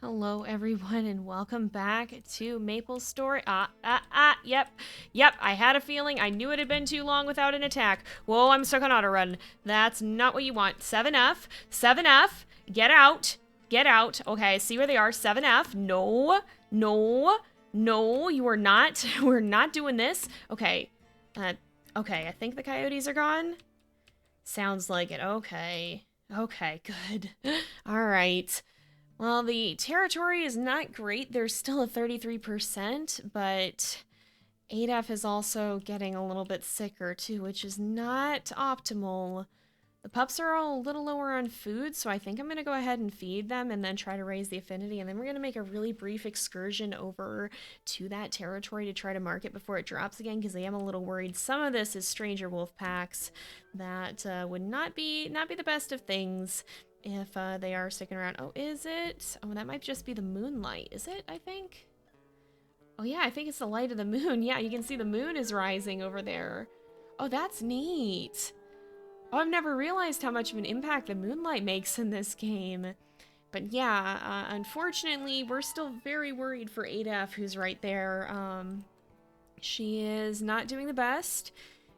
Hello everyone and welcome back to Maple's story. Yep, I had a feeling. I knew it had been too long without an attack. Whoa, I'm stuck on auto run. That's not what you want. 7F, 7F, get out, get out. Okay, see where they are. 7F, no, no, no, you are not. We're not doing this. Okay, okay, I think the coyotes are gone. Sounds like it. Okay, okay, good. All right. Well, the territory is not great. There's still a 33%, but ADF is also getting a little bit sicker too, which is not optimal. The pups are all a little lower on food, so I think I'm going to go ahead and feed them and then try to raise the affinity, and then we're going to make a really brief excursion over to that territory to try to mark it before it drops again, because I am a little worried. Some of this is stranger wolf packs that would not be the best of things if they are sticking around. Oh, is it? Oh, that might just be the moonlight. Is it, I think? Oh yeah, I think it's the light of the moon. Yeah, you can see the moon is rising over there. Oh, that's neat. Oh, I've never realized how much of an impact the moonlight makes in this game. But yeah, unfortunately, we're still very worried for Adaf, who's right there. She is not doing the best.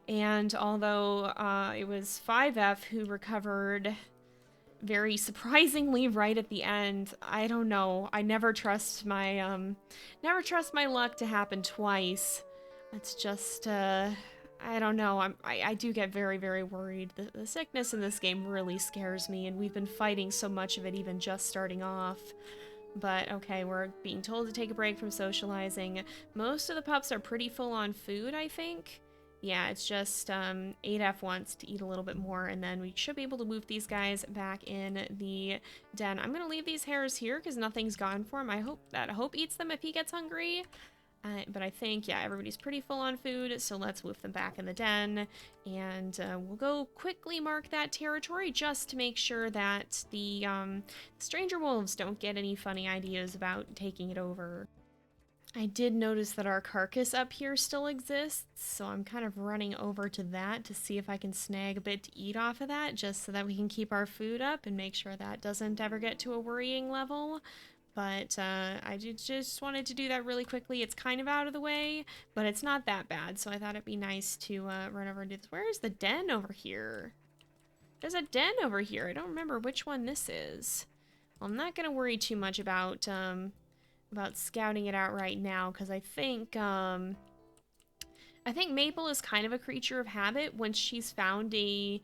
And although it was 5F who recovered very surprisingly right at the end, I don't know. I never trust my luck to happen twice. It's just I don't know. I do get very, very worried. The sickness in this game really scares me, and we've been fighting so much of it even just starting off. But okay, we're being told to take a break from socializing. Most of the pups are pretty full on food, I think. Yeah, it's just 8F wants to eat a little bit more, and then we should be able to move these guys back in the den. I'm going to leave these hares here because nothing's gone for him. I hope that Hope eats them if he gets hungry. But I think, yeah, everybody's pretty full on food, so let's move them back in the den, and we'll go quickly mark that territory just to make sure that the stranger wolves don't get any funny ideas about taking it over. I did notice that our carcass up here still exists, so I'm kind of running over to that to see if I can snag a bit to eat off of that, just so that we can keep our food up and make sure that doesn't ever get to a worrying level. But I just wanted to do that really quickly. It's kind of out of the way, but it's not that bad, so I thought it'd be nice to run over and do this. Where is the den over here? There's a den over here. I don't remember which one this is. Well, I'm not going to worry too much about scouting it out right now, because I think Maple is kind of a creature of habit. Once she's found a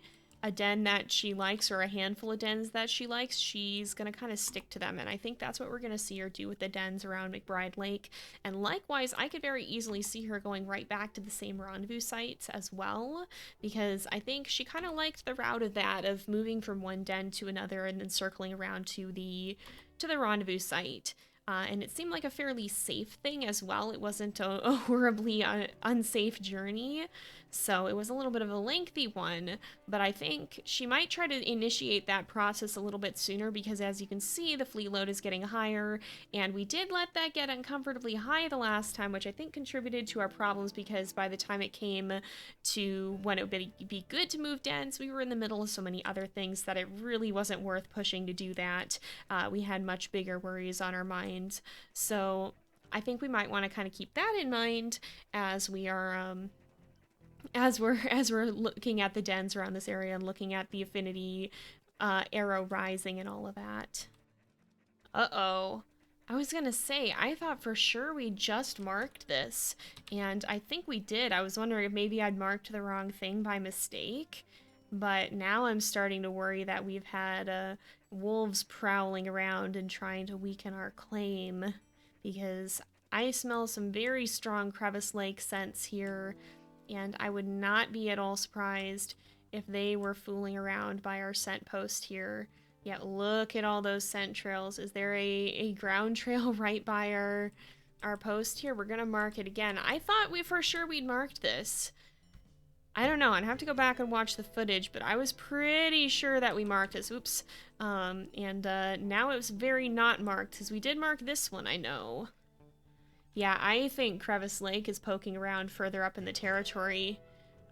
den that she likes, or a handful of dens that she likes, she's going to kind of stick to them. And I think that's what we're going to see her do with the dens around McBride Lake. And likewise, I could very easily see her going right back to the same rendezvous sites as well, because I think she kind of liked the route of moving from one den to another and then circling around to the rendezvous site. And it seemed like a fairly safe thing as well. It wasn't a horribly unsafe journey, so it was a little bit of a lengthy one, but I think she might try to initiate that process a little bit sooner, because as you can see, the fleet load is getting higher, and we did let that get uncomfortably high the last time, which I think contributed to our problems, because by the time it came to when it would be good to move dens, we were in the middle of so many other things that it really wasn't worth pushing to do that. We had much bigger worries on our minds, so I think we might want to kind of keep that in mind as we are as we're looking at the dens around this area and looking at the affinity arrow rising and all of that. Uh-oh. I was gonna say, I thought for sure we just marked this, and I think we did. I was wondering if maybe I'd marked the wrong thing by mistake, but now I'm starting to worry that we've had wolves prowling around and trying to weaken our claim, because I smell some very strong Crevice Lake scents here, and I would not be at all surprised if they were fooling around by our scent post here. Yeah, look at all those scent trails. Is there a ground trail right by our post here? We're gonna mark it again. I thought for sure we'd marked this. I don't know, I'd have to go back and watch the footage, but I was pretty sure that we marked this. Oops. And now it was very not marked, because we did mark this one, I know. Yeah, I think Crevice Lake is poking around further up in the territory.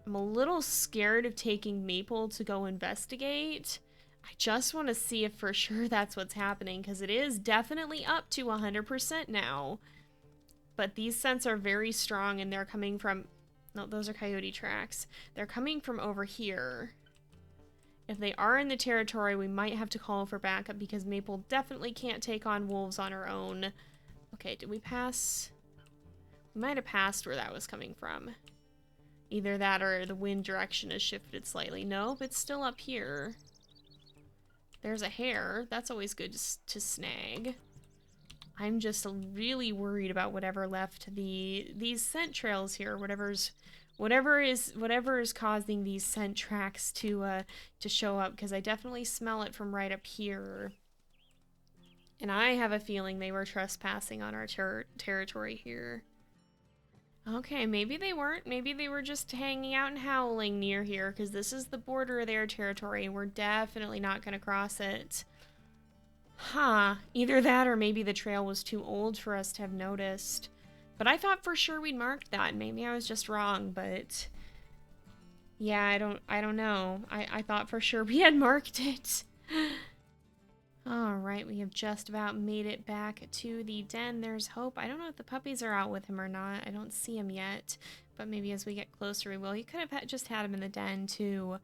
I'm a little scared of taking Maple to go investigate. I just want to see if for sure that's what's happening, because it is definitely up to 100% now. But these scents are very strong, and they're coming from... No, those are coyote tracks. They're coming from over here. If they are in the territory, we might have to call for backup, because Maple definitely can't take on wolves on her own. Okay, did we pass? We might have passed where that was coming from. Either that or the wind direction has shifted slightly. Nope, it's still up here. There's a hare. That's always good to snag. I'm just really worried about whatever left these scent trails here. Whatever is causing these scent tracks to show up, because I definitely smell it from right up here. And I have a feeling they were trespassing on our territory here. Okay, maybe they weren't. Maybe they were just hanging out and howling near here, because this is the border of their territory, and we're definitely not going to cross it. Huh. Either that, or maybe the trail was too old for us to have noticed. But I thought for sure we'd marked that. Maybe I was just wrong, but... Yeah, I don't know. I thought for sure we had marked it. Alright, we have just about made it back to the den. There's hope. I don't know if the puppies are out with him or not. I don't see him yet, but maybe as we get closer we will. You could have just had him in the den too.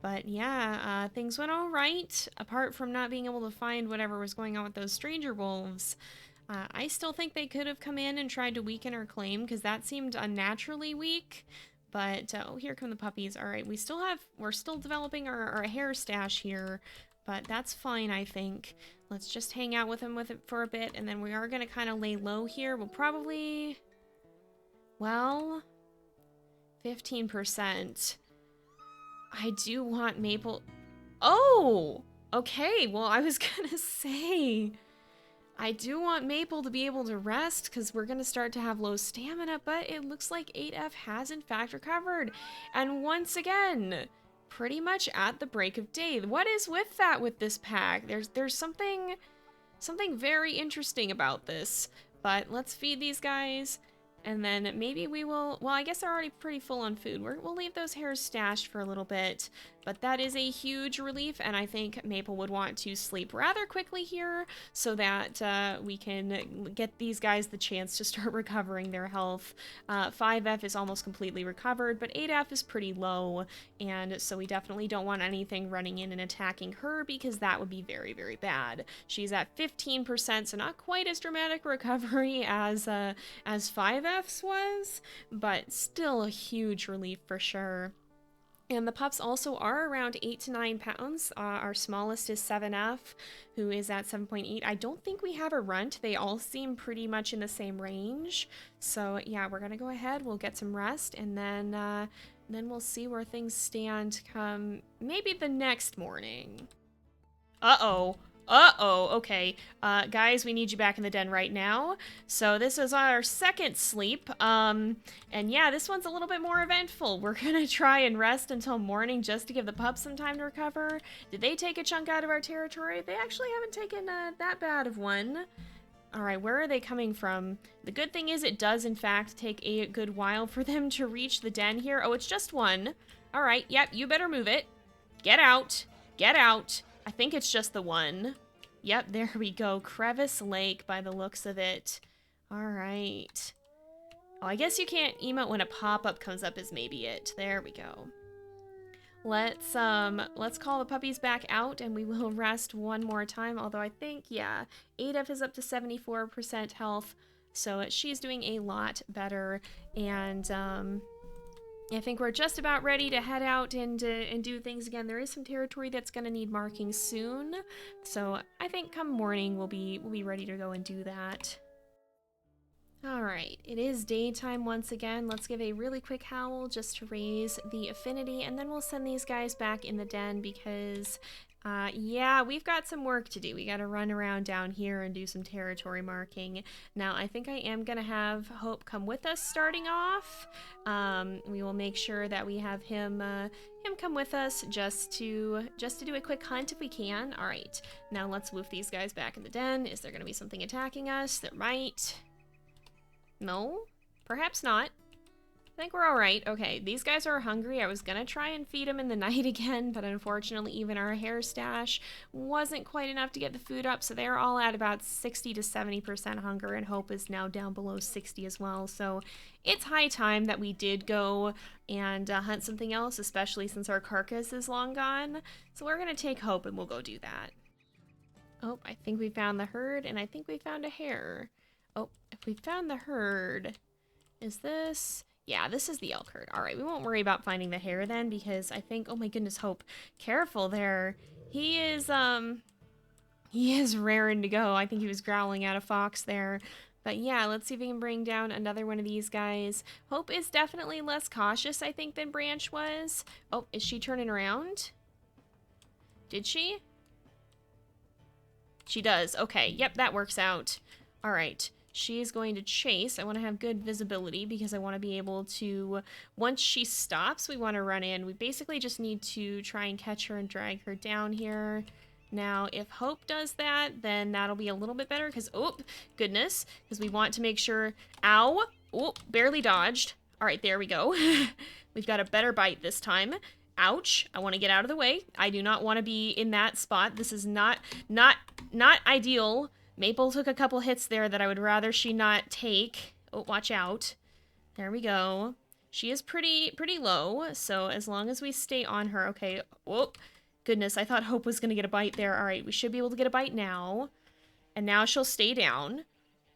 But yeah, things went alright, apart from not being able to find whatever was going on with those stranger wolves. I still think they could have come in and tried to weaken our claim, because that seemed unnaturally weak. But, oh, here come the puppies. Alright, we're still developing our hair stash here. But that's fine, I think. Let's just hang out with it for a bit, and then we are going to kind of lay low here. We'll probably... Well... 15%. I do want Maple... Oh! Okay, well, I was going to say... I do want Maple to be able to rest, because we're going to start to have low stamina, but it looks like 8F has, in fact, recovered. And once again... pretty much at the break of day. What is with that with this pack? There's something very interesting about this. But let's feed these guys, and then maybe we will... Well, I guess they're already pretty full on food. We'll leave those hares stashed for a little bit. But that is a huge relief, and I think Maple would want to sleep rather quickly here so that we can get these guys the chance to start recovering their health. 5F is almost completely recovered, but 8F is pretty low, and so we definitely don't want anything running in and attacking her, because that would be very, very bad. She's at 15%, so not quite as dramatic recovery as 5F's was, but still a huge relief for sure. And the pups also are around 8 to 9 pounds. Our smallest is 7F, who is at 7.8. I don't think we have a runt. They all seem pretty much in the same range. So yeah, we're gonna go ahead. We'll get some rest, and then we'll see where things stand come maybe the next morning. Uh-oh. Okay. Guys, we need you back in the den right now. So this is our second sleep. And yeah, this one's a little bit more eventful. We're gonna try and rest until morning just to give the pups some time to recover. Did they take a chunk out of our territory? They actually haven't taken that bad of one. Alright, where are they coming from? The good thing is it does, in fact, take a good while for them to reach the den here. Oh, it's just one. Alright, yep, you better move it. Get out. Get out. I think it's just the one. Yep, there we go. Crevice Lake by the looks of it. Alright. Oh, I guess you can't emote when a pop-up comes up is maybe it. There we go. Let's call the puppies back out, and we will rest one more time. Although I think, yeah, 8F is up to 74% health, so she's doing a lot better. And I think we're just about ready to head out and do things again. There is some territory that's going to need marking soon, so I think come morning we'll be ready to go and do that. Alright, it is daytime once again. Let's give a really quick howl just to raise the affinity, and then we'll send these guys back in the den because, yeah, we've got some work to do. We gotta run around down here and do some territory marking. Now, I think I am gonna have Hope come with us starting off. We will make sure that we have him come with us just to do a quick hunt if we can. Alright, now let's woof these guys back in the den. Is there gonna be something attacking us? There might. No? Perhaps not. I think we're all right. Okay, these guys are hungry. I was gonna try and feed them in the night again, but unfortunately even our hair stash wasn't quite enough to get the food up, so they're all at about 60 to 70% hunger, and Hope is now down below 60 as well. So it's high time that we did go and hunt something else, especially since our carcass is long gone. So we're gonna take Hope and we'll go do that. Oh, I think we found the herd, and I think we found a hare. Oh, if we found the herd, is this... Yeah, this is the elk herd. All right, we won't worry about finding the hare then, because I think... Oh my goodness, Hope. Careful there. He is raring to go. I think he was growling at a fox there. But yeah, let's see if we can bring down another one of these guys. Hope is definitely less cautious, I think, than Branch was. Oh, is she turning around? Did she? She does. Okay, yep, that works out. All right. She's going to chase. I want to have good visibility because I want to be able to, once she stops, we want to run in. We basically just need to try and catch her and drag her down here. Now, if Hope does that, then that'll be a little bit better because, oh, goodness, because we want to make sure, ow, oh, barely dodged. All right, there we go. We've got a better bite this time. Ouch, I want to get out of the way. I do not want to be in that spot. This is not ideal. Maple took a couple hits there that I would rather she not take. Oh, watch out. There we go. She is pretty low, so as long as we stay on her, okay. Oh, goodness, I thought Hope was going to get a bite there. All right, we should be able to get a bite now. And now she'll stay down.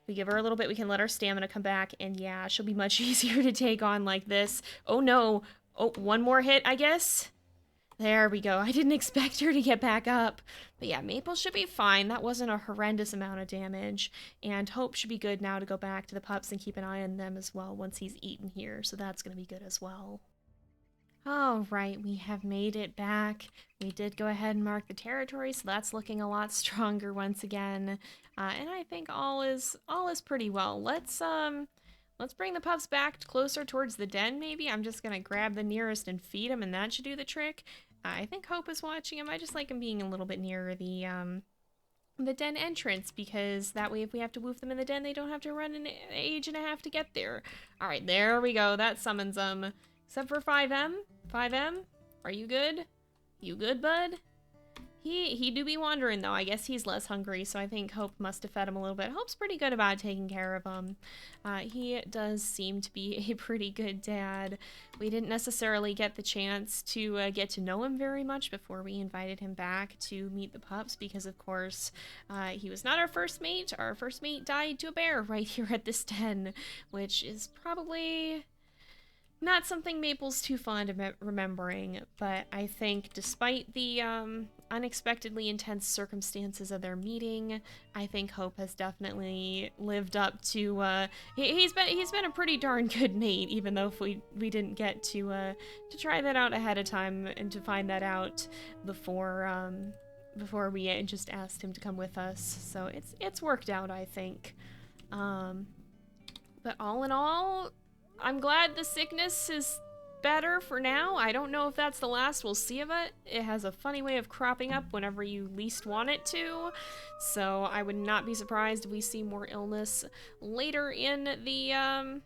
We give her a little bit, we can let our stamina come back, and yeah, she'll be much easier to take on like this. Oh no. Oh, one more hit, I guess. There we go. I didn't expect her to get back up. But yeah, Maple should be fine. That wasn't a horrendous amount of damage. And Hope should be good now to go back to the pups and keep an eye on them as well once he's eaten here. So that's going to be good as well. All right, we have made it back. We did go ahead and mark the territory, so that's looking a lot stronger once again. And I think all is pretty well. Let's bring the pups back closer towards the den, maybe. I'm just gonna grab the nearest and feed them, and that should do the trick. I think Hope is watching him. I just like him being a little bit nearer the den entrance, because that way if we have to woof them in the den, they don't have to run an age and a half to get there. All right, there we go. That summons them. Except for 5M. 5M, are you good? You good, bud? He do be wandering, though. I guess he's less hungry, so I think Hope must have fed him a little bit. Hope's pretty good about taking care of him. He does seem to be a pretty good dad. We didn't necessarily get the chance to get to know him very much before we invited him back to meet the pups because, of course, he was not our first mate. Our first mate died to a bear right here at this den, which is probably... not something Maple's too fond of remembering, but I think despite the unexpectedly intense circumstances of their meeting, I think Hope has definitely lived up to. He's been a pretty darn good mate, even though if we didn't get to try that out ahead of time and to find that out before we just asked him to come with us. So it's worked out, I think. But all in all, I'm glad the sickness is better for now. I don't know if that's the last we'll see of it. It has a funny way of cropping up whenever you least want it to. So I would not be surprised if we see more illness later in the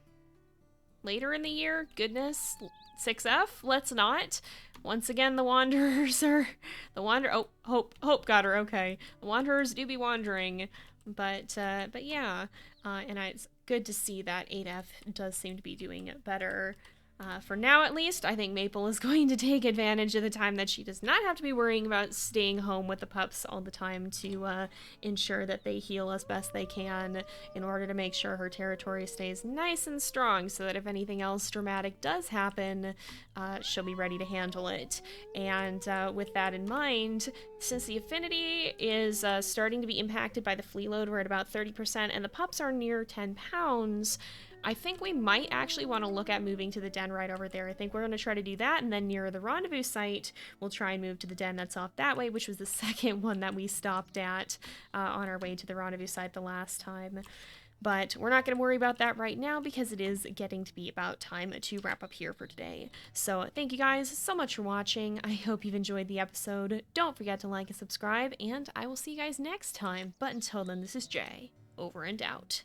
year. Goodness. 6F? Let's not. Once again, the Wanderers are... Oh, Hope got her, okay. The Wanderers do be wandering. But yeah. And it's good to see that 8F does seem to be doing better. For now, at least, I think Maple is going to take advantage of the time that she does not have to be worrying about staying home with the pups all the time to ensure that they heal as best they can in order to make sure her territory stays nice and strong so that if anything else dramatic does happen, she'll be ready to handle it. And with that in mind, since the affinity is starting to be impacted by the flea load, we're at about 30%, and the pups are near 10 pounds, I think we might actually want to look at moving to the den right over there. I think we're going to try to do that, and then near the rendezvous site, we'll try and move to the den that's off that way, which was the second one that we stopped at on our way to the rendezvous site the last time. But we're not going to worry about that right now because it is getting to be about time to wrap up here for today. So thank you guys so much for watching. I hope you've enjoyed the episode. Don't forget to like and subscribe, and I will see you guys next time. But until then, this is Jay, over and out.